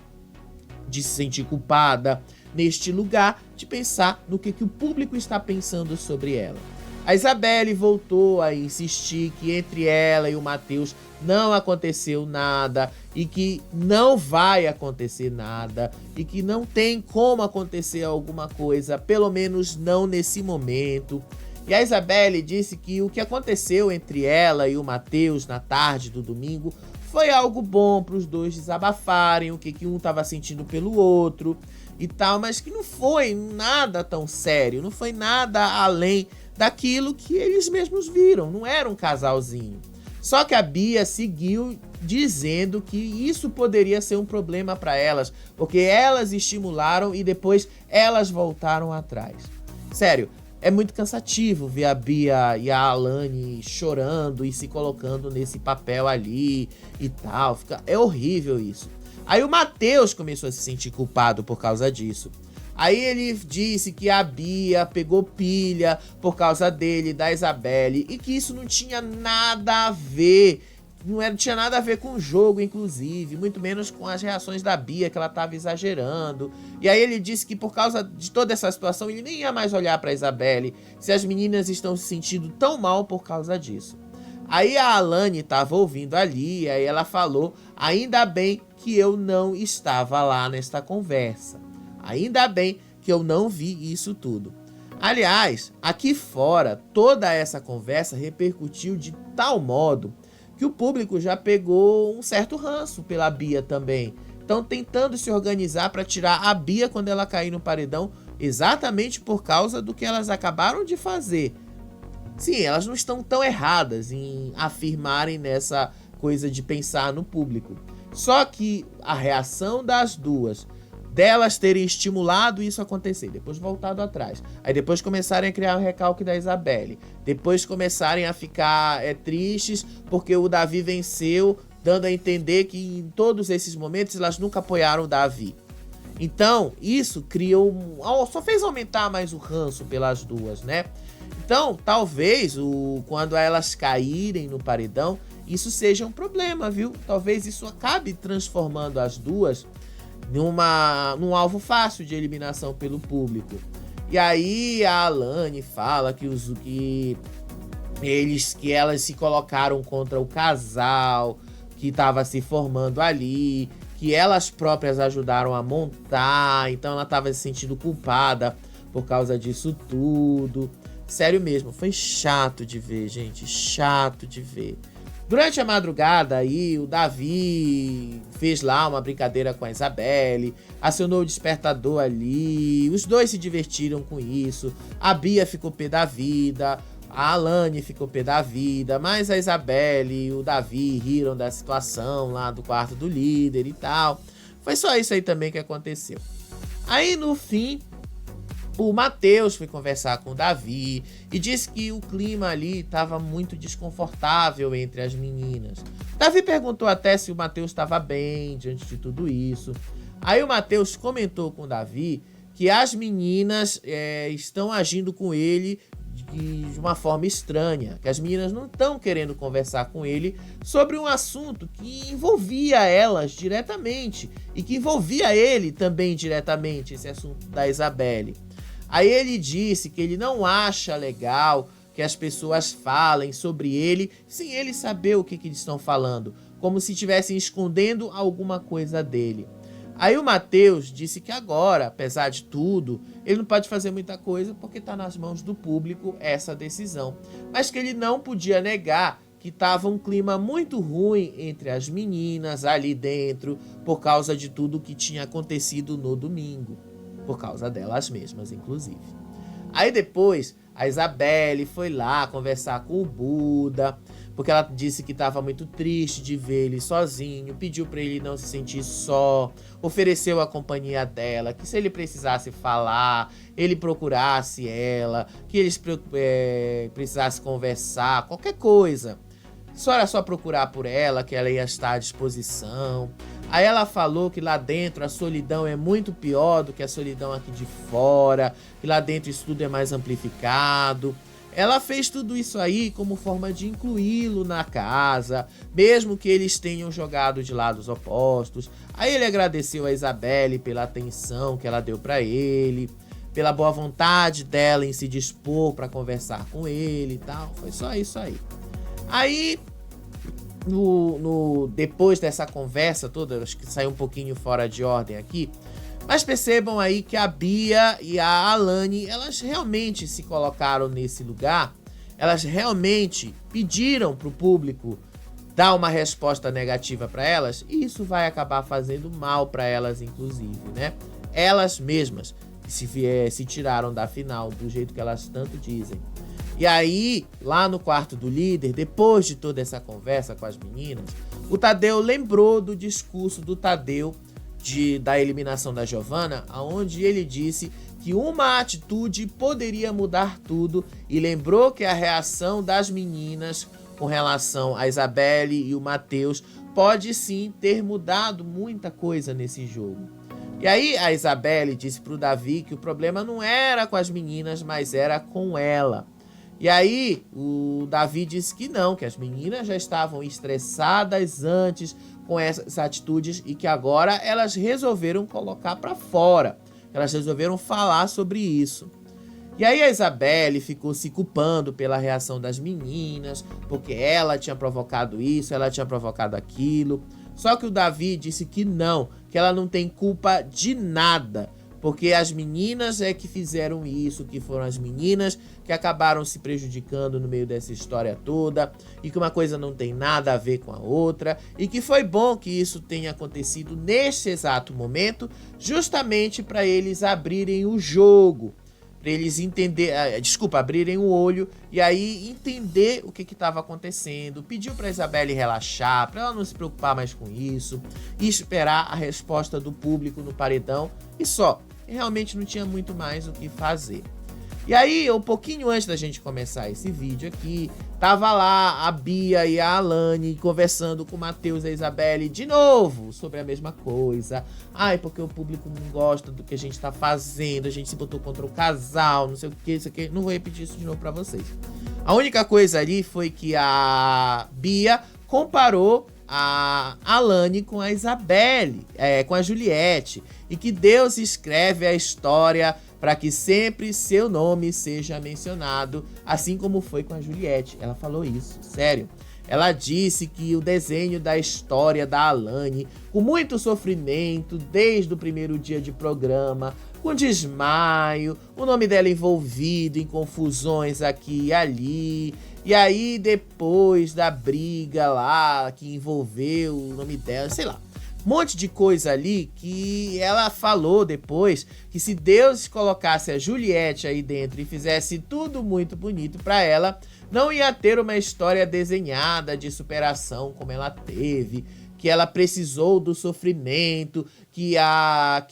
de se sentir culpada, neste lugar de pensar no que o público está pensando sobre ela. A Isabelle voltou a insistir que entre ela e o Matheus não aconteceu nada e que não vai acontecer nada e que não tem como acontecer alguma coisa, pelo menos não nesse momento. E a Isabelle disse que o que aconteceu entre ela e o Matheus na tarde do domingo foi algo bom para os dois desabafarem o que um estava sentindo pelo outro e tal, mas que não foi nada tão sério, não foi nada além daquilo que eles mesmos viram, não era um casalzinho. Só que a Bia seguiu dizendo que isso poderia ser um problema para elas, porque elas estimularam e depois elas voltaram atrás. Sério, é muito cansativo ver a Bia e a Alane chorando e se colocando nesse papel ali e tal. É horrível isso. Aí o Matheus começou a se sentir culpado por causa disso. Aí ele disse que a Bia pegou pilha por causa dele, da Isabelle, e que isso não tinha nada a ver. Não tinha nada a ver com o jogo, inclusive, muito menos com as reações da Bia, que ela estava exagerando. E aí ele disse que por causa de toda essa situação, ele nem ia mais olhar para Isabelle, se as meninas estão se sentindo tão mal por causa disso. Aí a Alane estava ouvindo ali, e aí ela falou: ainda bem que eu não estava lá nesta conversa. Ainda bem que eu não vi isso tudo. Aliás, aqui fora, toda essa conversa repercutiu de tal modo que o público já pegou um certo ranço pela Bia também. Estão tentando se organizar para tirar a Bia quando ela cair no paredão, exatamente por causa do que elas acabaram de fazer. Sim, elas não estão tão erradas em afirmarem nessa coisa de pensar no público. Só que a reação das duas, delas terem estimulado isso acontecer, depois voltado atrás, aí depois começarem a criar o recalque da Isabelle, depois começarem a ficar tristes porque o Davi venceu, dando a entender que em todos esses momentos elas nunca apoiaram o Davi. Então, isso criou só fez aumentar mais o ranço pelas duas, né? Então, talvez, quando elas caírem no paredão, isso seja um problema, viu? Talvez isso acabe transformando as duas num alvo fácil de eliminação pelo público. E aí a Alane fala que elas se colocaram contra o casal que estava se formando ali, que elas próprias ajudaram a montar, então ela estava se sentindo culpada por causa disso tudo. Sério mesmo, foi chato de ver, gente, chato de ver. Durante a madrugada aí, o Davi fez lá uma brincadeira com a Isabelle, acionou o despertador ali, os dois se divertiram com isso, a Bia ficou pé da vida, a Alane ficou pé da vida, mas a Isabelle e o Davi riram da situação lá do quarto do líder e tal. Foi só isso aí também que aconteceu. Aí no fim, o Matheus foi conversar com o Davi e disse que o clima ali estava muito desconfortável entre as meninas. Davi perguntou até se o Matheus estava bem diante de tudo isso. Aí o Matheus comentou com o Davi que as meninas estão agindo com ele de uma forma estranha, que as meninas não estão querendo conversar com ele sobre um assunto que envolvia elas diretamente e que envolvia ele também diretamente, esse assunto da Isabelle. Aí ele disse que ele não acha legal que as pessoas falem sobre ele sem ele saber o que eles estão falando, como se estivessem escondendo alguma coisa dele. Aí o Matheus disse que agora, apesar de tudo, ele não pode fazer muita coisa porque está nas mãos do público essa decisão, mas que ele não podia negar que estava um clima muito ruim entre as meninas ali dentro por causa de tudo que tinha acontecido no domingo. Por causa delas mesmas, inclusive. Aí depois, a Isabelle foi lá conversar com o Buda, porque ela disse que estava muito triste de ver ele sozinho, pediu para ele não se sentir só, ofereceu a companhia dela, que se ele precisasse falar, ele procurasse ela, que eles precisassem conversar, qualquer coisa. Só era só procurar por ela, que ela ia estar à disposição. Aí ela falou que lá dentro a solidão é muito pior do que a solidão aqui de fora, que lá dentro isso tudo é mais amplificado. Ela fez tudo isso aí como forma de incluí-lo na casa, mesmo que eles tenham jogado de lados opostos. Aí ele agradeceu a Isabelle pela atenção que ela deu para ele, pela boa vontade dela em se dispor para conversar com ele e tal. Foi só isso aí. Aí, depois dessa conversa toda, acho que saiu um pouquinho fora de ordem aqui, mas percebam aí que a Bia e a Alane, elas realmente se colocaram nesse lugar, elas realmente pediram pro público dar uma resposta negativa para elas, e isso vai acabar fazendo mal para elas, inclusive, né? Elas mesmas se tiraram da final do jeito que elas tanto dizem. E aí, lá no quarto do líder, depois de toda essa conversa com as meninas, o Tadeu lembrou do discurso do Tadeu da eliminação da Giovanna, onde ele disse que uma atitude poderia mudar tudo e lembrou que a reação das meninas com relação a Isabelle e o Matheus pode sim ter mudado muita coisa nesse jogo. E aí a Isabelle disse pro Davi que o problema não era com as meninas, mas era com ela. E aí o Davi disse que não, que as meninas já estavam estressadas antes com essas atitudes e que agora elas resolveram colocar pra fora. Elas resolveram falar sobre isso. E aí a Isabelle ficou se culpando pela reação das meninas, porque ela tinha provocado isso, ela tinha provocado aquilo. Só que o Davi disse que não, que ela não tem culpa de nada, porque as meninas é que fizeram isso, que foram as meninas que acabaram se prejudicando no meio dessa história toda, e que uma coisa não tem nada a ver com a outra, e que foi bom que isso tenha acontecido neste exato momento, justamente para eles abrirem o jogo. Pra eles abrirem o olho e aí entender o que estava acontecendo. Pediu pra Isabelle relaxar, pra ela não se preocupar mais com isso e esperar a resposta do público no paredão e só. E realmente não tinha muito mais o que fazer. E aí, um pouquinho antes da gente começar esse vídeo aqui, tava lá a Bia e a Alane conversando com o Matheus e a Isabelle de novo sobre a mesma coisa. Ai, porque o público não gosta do que a gente tá fazendo, a gente se botou contra o casal, não sei o que, isso aqui. Não vou repetir isso de novo pra vocês. A única coisa ali foi que a Bia comparou a Alane com a Isabelle, com a Juliette, e que Deus escreve a história para que sempre seu nome seja mencionado, assim como foi com a Juliette. Ela falou isso, sério. Ela disse que o desenho da história da Alane, com muito sofrimento, desde o primeiro dia de programa, com desmaio, o nome dela envolvido em confusões aqui e ali. E aí, depois da briga lá, que envolveu o nome dela, sei lá. Um monte de coisa ali que ela falou depois que se Deus colocasse a Juliette aí dentro e fizesse tudo muito bonito pra ela, não ia ter uma história desenhada de superação como ela teve, que ela precisou do sofrimento, que a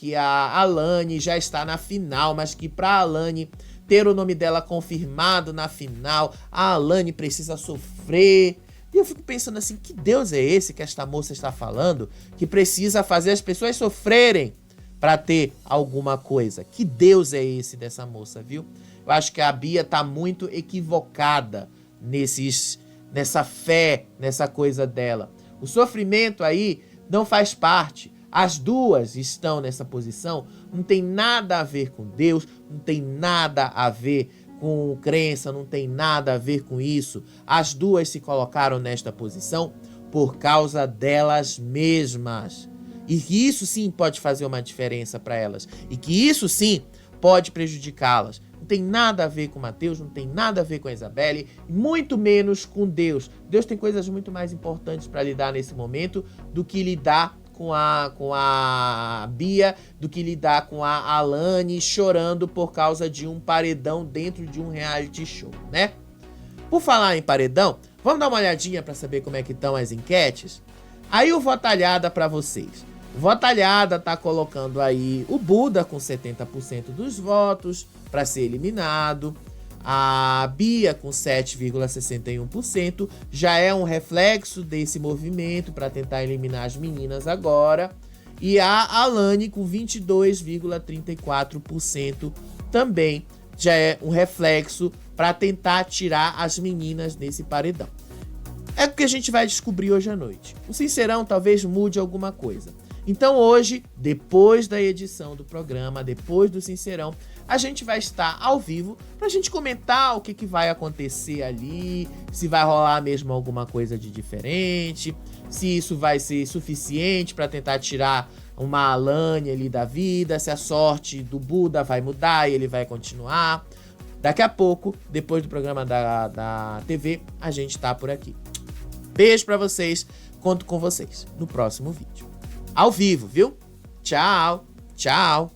Alane já está na final, mas que pra Alane ter o nome dela confirmado na final, a Alane precisa sofrer. E eu fico pensando assim, que Deus é esse que esta moça está falando, que precisa fazer as pessoas sofrerem para ter alguma coisa? Que Deus é esse dessa moça, viu? Eu acho que a Bia tá muito equivocada nessa fé, nessa coisa dela. O sofrimento aí não faz parte. As duas estão nessa posição, não tem nada a ver com Deus, não tem nada a ver com crença, não tem nada a ver com isso. As duas se colocaram nesta posição por causa delas mesmas. E que isso sim pode fazer uma diferença para elas. E que isso sim pode prejudicá-las. Não tem nada a ver com o Matheus, não tem nada a ver com a Isabelle, muito menos com Deus. Deus tem coisas muito mais importantes para lidar nesse momento do que lidar com a Bia, do que lidar com a Alane chorando por causa de um paredão dentro de um reality show, né? Por falar em paredão, vamos dar uma olhadinha para saber como é que estão as enquetes? Aí o Votalhada para vocês. O Votalhada tá colocando aí o Buda com 70% dos votos para ser eliminado. A Bia com 7,61% já é um reflexo desse movimento para tentar eliminar as meninas agora. E a Alane com 22,34% também já é um reflexo para tentar tirar as meninas desse paredão. É o que a gente vai descobrir hoje à noite. O Sincerão talvez mude alguma coisa. Então hoje, depois da edição do programa, depois do Sincerão, a gente vai estar ao vivo pra gente comentar o que vai acontecer ali, se vai rolar mesmo alguma coisa de diferente, se isso vai ser suficiente pra tentar tirar uma Alane ali da vida, se a sorte do Buda vai mudar e ele vai continuar. Daqui a pouco, depois do programa da TV, a gente tá por aqui. Beijo pra vocês, conto com vocês no próximo vídeo. Ao vivo, viu? Tchau, tchau.